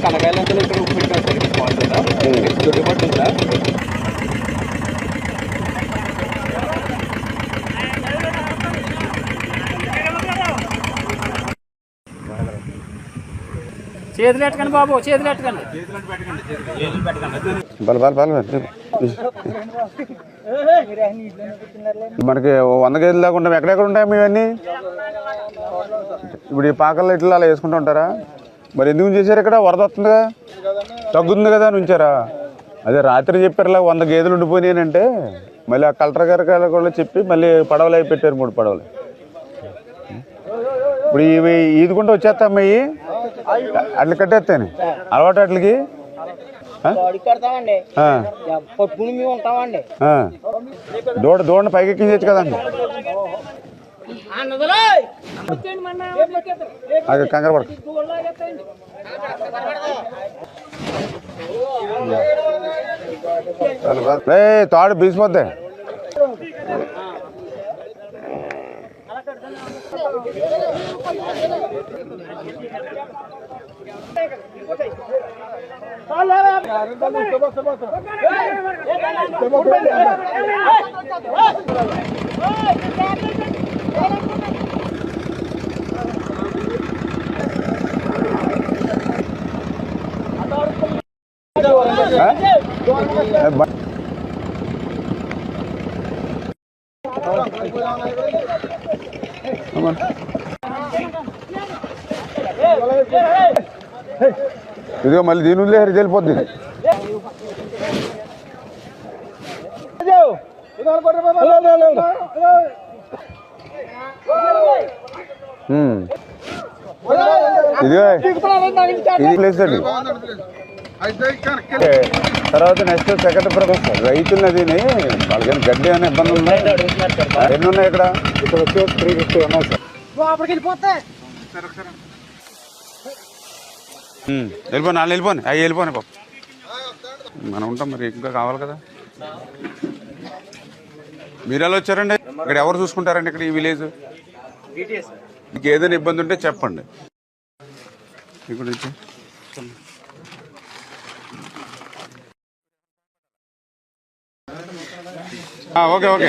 కనకాయలంతా ఇక్కడ దొడ్డిపట్టుందా చేతులు ఎట్టకండి బాబు, చేతులు ఎట్టకండి. మనకి 100 కేజీలు దాకా ఉంటాం. ఎక్కడెక్కడ ఉంటాయి ఇవన్నీ? ఇప్పుడు ఈ పాకల్లో ఇట్లా అలా వేసుకుంటూ ఉంటారా? మరి ఎందుకు చేశారు? ఇక్కడ వరద వస్తుందిగా, తగ్గుతుంది కదా అని ఉంచారా? అదే రాత్రి చెప్పారు ఇలా 100 గేదెలు ఉండిపోయినాయంటే మళ్ళీ ఆ కలెక్టర్ గారి కూడా చెప్పి మళ్ళీ పడవలు అవి పెట్టారు, 3 పడవలు. ఇప్పుడు ఇవి ఈదుకుంటూ వచ్చేస్తామ్మా, ఇవి అట్లా కట్టేస్తాను అలవాటు అట్లకి. దూడని పైకి ఎక్కించచ్చు కదండి. అది కంగారు పడ తాడు బీసిపోద్ది. ఇదిగో మళ్ళీ దీని ఉందిలే, వెళ్ళిపోద్ది. ఇదిగో ఇది ప్లేస్ అండి. తర్వాత నెక్స్ట్ సెకండ్ ప్రొఫెసర్ రైతులు నదిని వాళ్ళకి గడ్డి అనే ఇబ్బంది ఉందా? ఎన్ని ఉన్నాయి ఇక్కడ? ఇక్కడ వచ్చి 350 ఉన్నాయి సార్. వెళ్ళిపోను, వాళ్ళు వెళ్ళిపోను, అవి వెళ్ళిపోను పాప. మనం ఉంటాం, మరి ఇంకా కావాలి కదా. మీరు ఎలా వచ్చారండి? ఇక్కడ ఎవరు చూసుకుంటారండి ఇక్కడ ఈ విలేజ్? మీకు ఏదైనా ఇబ్బంది ఉంటే చెప్పండి. ఇక్కడ నుంచి ఓకే ఓకే.